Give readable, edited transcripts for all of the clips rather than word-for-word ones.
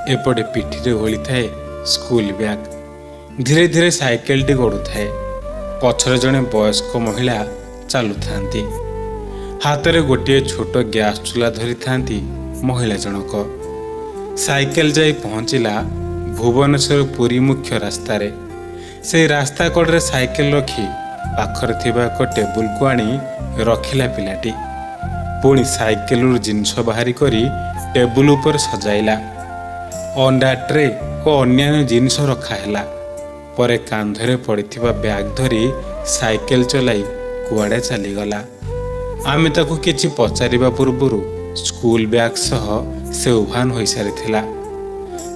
एपटे पिठी ओली थाए school bag. धीरे धीरे साइकेल टी गड़ुए। पछरे जड़े वयस्क महिला चलु था। हाथ में गोटे छोट गैस चूल्हा धरी था महिला जनक। साइकेल जाई पहुँचला भुवनेश्वर पुरी मुख्य रास्तार। से रास्ता कड़े साइकेल रखी पाखरे थिबा एक टेबुल को आनी रखिला पिलाटी। पुणी साइकेल जिनस बाहरी करी टेबुल उपर सजाइला। अंडा ट्रे और अन्य जिनस रखाला। परे कांधरे पड़िथिबा बैग धरी साइकेल चलाई कुआडे चलीगला। आमे ताकू किछि पचारिबा पूर्वरु स्कूल बैग सह से उभान हो सारी।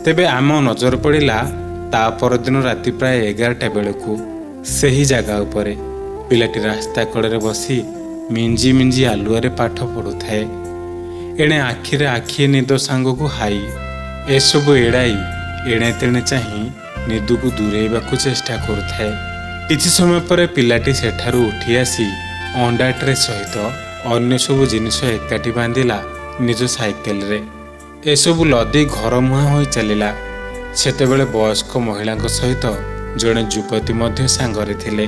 तेबे आम नजर पड़ा ता परदिन राति प्राय 11टा बेलू सही जगह उपरे पिलाटी रास्ता कड़े बसी मिंजी मिंजी आलुआरे पाठ पढ़ुए। एणे आखिरे आखिए निद सांग को हाई एसबू एड़ाई एणे तेणे चाही निदु को दूरेबाकू चेष्टा करुए। किछि समय पर पिलाटी सेठारु उठी आसी अंडा ट्रे सहित अन्य सबु जिनिस एकाठी बांधिला निज साइकेल रे। एसबू लदी घर मुहां हो चलिला। सेतेबेले वयस्क महिला सहित जड़े युवती मध्य सांगरे थिले।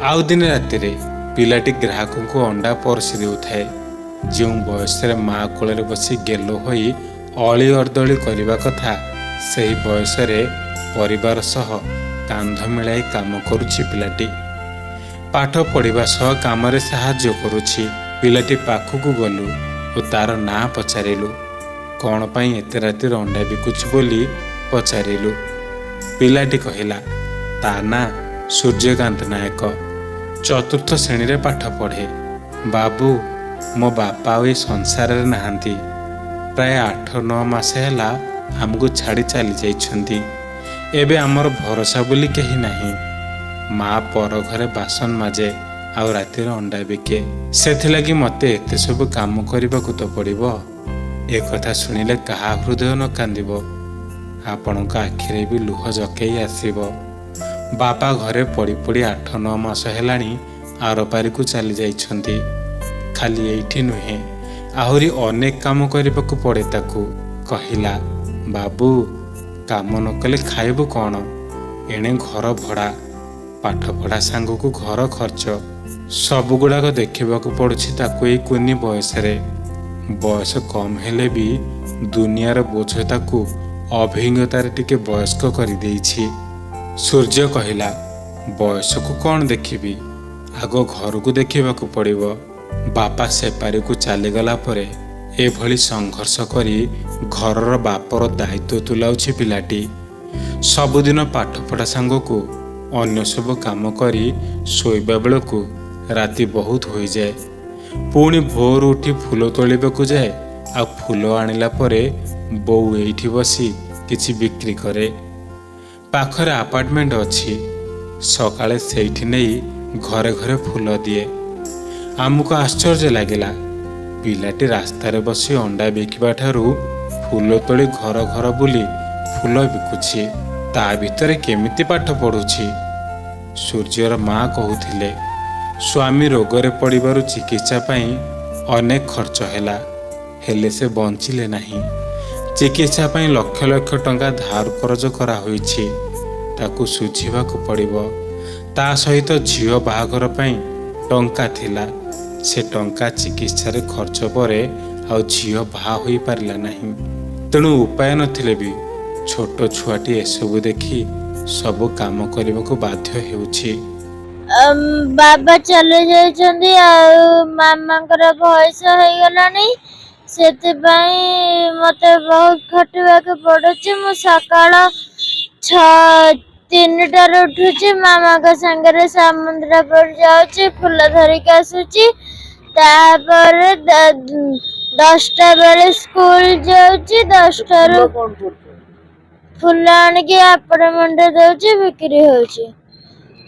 आउ दिन राति पिलाटी ग्राहक को अंडा परसी देउथाए। जो बयस माँ कोल बसी गेलो होई अली अर्दली करने कथा सही बयस परिवार सह कांध मिलाई काम करुछि पिलाटी। पाठ पढ़ा सह काम साहाय्य करुछि। पिलाटी पाखक गलु और तार ना पचारिलु। कौन पाई एते राति अंडा बिकुछि बोली पचारिलु। पिलाटी कहिला ता ना सूर्यकांत नायक, चतुर्थ श्रेणी रे पाठ पढ़े। बाबू मो बापा ए संसार रे नहांती। प्राय 8-9 मास हैला हमको छाड़ी चली जाइछंती। एबे आमर भरोसा बोली कहीं नहीं। माँ पर घरे बासन माजे आउ रातिर अंडा बिके। सेथिलागि मते एते सब काम करबाकू तो पड़िबो। ए कथा सुनिले कहा हृदय न कांदिबो। आपणक आखिरे भी लुह जकेई आसीबो। बापा घरे पड़ी पड़ी 8-9 मास हेलाणी आरपारी को चली जाइछंती। खाली एठी नुहे आहुरी अनेक काम करबाकू पड़े ताकू। कहिला बाबू काम न कले खाइबू कौन? एणे घर भड़ा, पाठ पढ़ा सांग को घर खर्च सब गुड़ाक देखा पड़ुछि ताकू एई कुनी बयस रे। बयस कम हेले भी दुनियार बोझ ताकू अभिज्ञतार टिके वयस्क कर देइछि। सूर्य कहिला बयस को कौन देखिबी, आग घर को देखा पड़िबो। बापा सेपारी को चलीगला परे एभली संघर्ष करी घरर बापर दायित्व तुलाउछि पिलाटी। सबुदिन पाठपढ़ा सांग को अन्य सब काम करी शोइबा बेलू राति बहुत हो जाए। पुणी भोर उठी फूल तोलिबाकू जाए। आ फूल आनिला परे बोउ एठी बसी किछि बिक्री करे। पाखरे अपार्टमेंट अछि। सकाळे सेठी नहीं घरे घरे फूल दिए। आमको आश्चर्य लगिला पिलाटी रास्तार बसी अंडा बिकिबा ठारू फूल तोली घर घर बुली फूल बिकुछि। ता भितरे केमिति पाठ पढ़ुछि। सूर्यर माँ कहूथिले स्वामी रोगरे पड़िबारु चिकित्सा पाई अनेक खर्च हैला, हेले से बंचिले नहीं। चिकित्सा पाई लक्ष लक्ष टंका धार करज करा होईछि। ताकू सुझिबाकू पड़िबो। ता सहित झियो बाहागर पाई टंका थिला। से टंका चिकित्सा रे खर्च परे आ झियो बाहा होई पारिला नहीं। तेणु उपाय नथिले भी छोट छुआटी एसबू देखी सब काम करबाकू बाध्य हेउछि। बाबा चले जाइछंदी आ मामांकर बयस हो गलानी। सेतिबाई मते बहुत खटबाके पड़ुछि। मु सकाळ 3टार उठुछि। मामा के संगे समुद्र पर जाउछि, फूल धरिक आसुछि। तापर 10टा बेले स्कूल जाउछि। 10टारू फूल आनिकी आपड़े मंडे दउछि, बिक्री होउछि।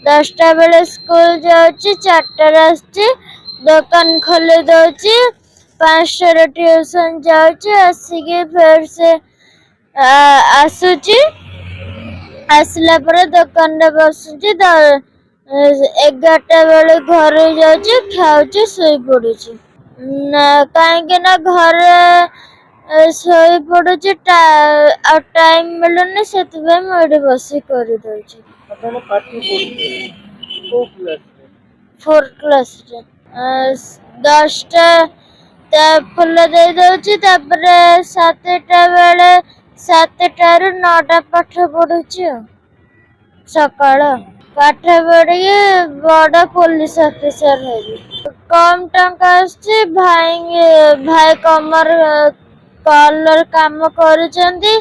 10टा बेले स्कूल जाउछि, 4टार आसछि, दुकान खोले दउछि। 5टार ट्यूशन जाउछि, आसिके फेर से आसुछि। आसला पर दुकान रे बसुछि। 11टा बेले घर जाउछि, खाउछि, सोई पड़ुछि। कहीं ना घर ଶୋଇ ପଡୁଛି ଟାଇମ ମିଳୁନି ସେଥିପାଇଁ ମୁଁ ଏଠି ବସି କରିଦଉଛି। ଆପଣ ପାଠ ପଢୁଥିଲେ କୋଉ କ୍ଲାସରେ? 4th କ୍ଲାସରେ 10ଟା ଫୁଲ ଦେଇ ଦଉଛି, ତାପରେ 7ଟାରୁ 9ଟା ପାଠ ପଢୁଛି ଆଉ ସକାଳ ପାଠ ପଢିକି ବଡ ପୋଲିସ ଅଫିସର ହେବି। କମ ଟଙ୍କା ଆସୁଛି, ଭାଇ କଲର କାମ କରୁଛନ୍ତି,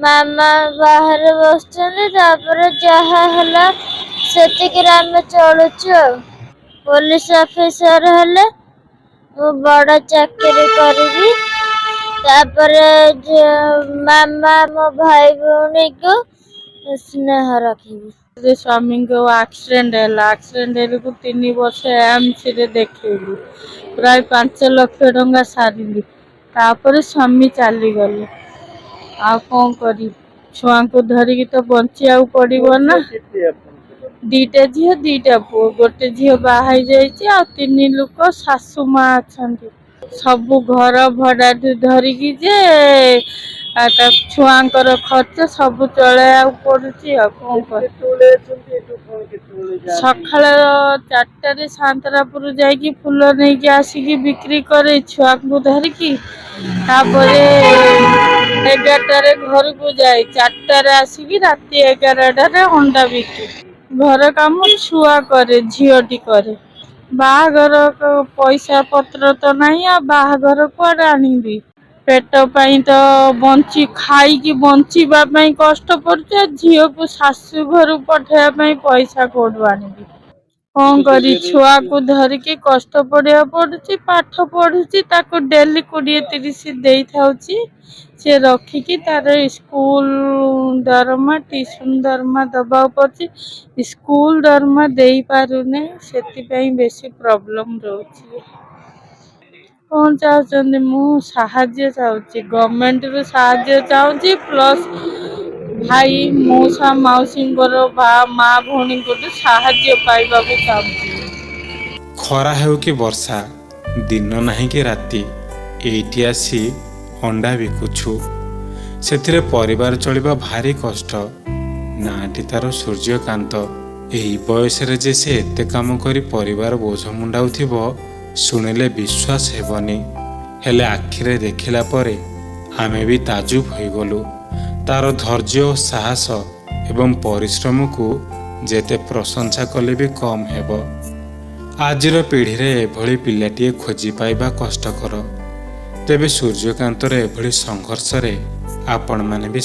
ମାମା ବାହାରେ ବସୁଛନ୍ତି, ତାପରେ ଯାହା ହେଲା ସେତିକିରେ ଆମେ ଚଳୁଛୁ ଆଉ। ପୋଲିସ ଅଫିସର ହେଲେ ମୁଁ ବଡ ଚାକିରି କରିବି, ତାପରେ ମାମା ମୋ ଭାଇ ଭଉଣୀକୁ ସ୍ନେହ ରଖିବି। ସ୍ୱାମୀଙ୍କ ଆକ୍ସିଡେଣ୍ଟ ହେଲା, ଆକ୍ସିଡେଣ୍ଟ ହେଲାକୁ 3 ବର୍ଷ ଏମ୍ସରେ ଦେଖେଇଲୁ, ପ୍ରାୟ 5 ଲକ୍ଷ ଟଙ୍କା ସାରିଲି, ତାପରେ ସ୍ୱାମୀ ଚାଲିଗଲେ। ଆଉ କଣ କରିବି, ଛୁଆଙ୍କୁ ଧରିକି ତ ବଞ୍ଚିବାକୁ ପଡିବ ନା। 2ଟା ଝିଅ 2ଟା ପୁଅ, ଗୋଟେ ଝିଅ ବାହା ହେଇଯାଇଛି, ଆଉ 3 ଲୋକ ଶାଶୁ ମା ଅଛନ୍ତି। ସବୁ ଘର ଭଡା ଧରିକି ଯେ ତା ଛୁଆଙ୍କର ଖର୍ଚ୍ଚ ସବୁ ଚଳେଇବାକୁ ପଡୁଛି। ଆଉ କଣ କରିବି, ସକାଳ 4ଟାରେ ସାନ୍ତରାପୁର ଯାଇକି ଫୁଲ ନେଇକି ଆସିକି ବିକ୍ରି করে ଛୁଆଙ୍କୁ ଧରିକି, ତାପରେ 11ଟାରେ ଘରକୁ ଯାଏ, 4ଟାରେ ଆସିକି ରାତି 11ଟାରେ ଅଣ୍ଡା ବିକେ। ଘର କାମ ଛୁଆ କରେ, ଝିଅଟି କରେ। ବାହାଘର ପଇସା ପତ୍ର ତ ନାହିଁ, ଆଉ ବାହାଘର କୁଆଡେ ଆଣିବି। ପେଟ ପାଇଁ ତ ଖାଇକି ବଞ୍ଚିବା ପାଇଁ କଷ୍ଟ ପଡୁଛି, ଝିଅକୁ ଶାଶୁ ଘରୁ ପଠେଇବା ପାଇଁ ପଇସା କୋଉଠୁ ଆଣିବି। କଣ କରି ଛୁଆକୁ ଧରିକି କଷ୍ଟ ପଡିବାକୁ ପଡୁଛି। ପାଠ ପଢୁଛି, ତାକୁ ଡେଲି 20-30 ଦେଇଥାଉଛି, ସେ ରଖିକି ତାର ସ୍କୁଲ ଦରମା ଟିଉସନ ଦରମା ଦବାକୁ ପଡୁଛି। ସ୍କୁଲ ଦରମା ଦେଇପାରୁନି, ସେଥିପାଇଁ ବେଶୀ ପ୍ରୋବ୍ଲେମ ରହୁଛି। କଣ ଚାହୁଁଛନ୍ତି, ମୁଁ ସାହାଯ୍ୟ ଚାହୁଁଛି, ଗଭର୍ଣ୍ଣମେଣ୍ଟରୁ ସାହାଯ୍ୟ ଚାହୁଁଛି, ପ୍ଲସ୍ ଭାଇ ମଉସା ମାଉସୀଙ୍କର ମା ଭଉଣୀଙ୍କଠୁ ସାହାଯ୍ୟ ପାଇବାକୁ ଚାହୁଁଛି। ଖରା ହେଉ କି ବର୍ଷା, ଦିନ ନାହିଁ କି ରାତି, ଏଇଠି ଆସି ଅଣ୍ଡା ବିକୁଛୁ। ସେଥିରେ ପରିବାର ଚଳିବା ଭାରି କଷ୍ଟ। ନାଁଟି ତାର ସୂର୍ଯ୍ୟକାନ୍ତ। ଏହି ବୟସରେ ଯେ ସେ ଏତେ କାମ କରି ପରିବାର ବୋଝ ମୁଣ୍ଡାଉଥିବ, ଶୁଣିଲେ ବିଶ୍ୱାସ ହେବନି। ହେଲେ ଆଖିରେ ଦେଖିଲା ପରେ ଆମେ ବି ତାଜୁବ ହୋଇଗଲୁ। ତାର ଧୈର୍ଯ୍ୟ ଓ ସାହସ ଏବଂ ପରିଶ୍ରମକୁ ଯେତେ ପ୍ରଶଂସା କଲେ ବି କମ୍ ହେବ। ଆଜିର ପିଢ଼ିରେ ଏଭଳି ପିଲାଟିଏ ଖୋଜି ପାଇବା କଷ୍ଟକର। ତେବେ ସୂର୍ଯ୍ୟକାନ୍ତର ଏଭଳି ସଂଘର୍ଷରେ ଆପଣମାନେ ବି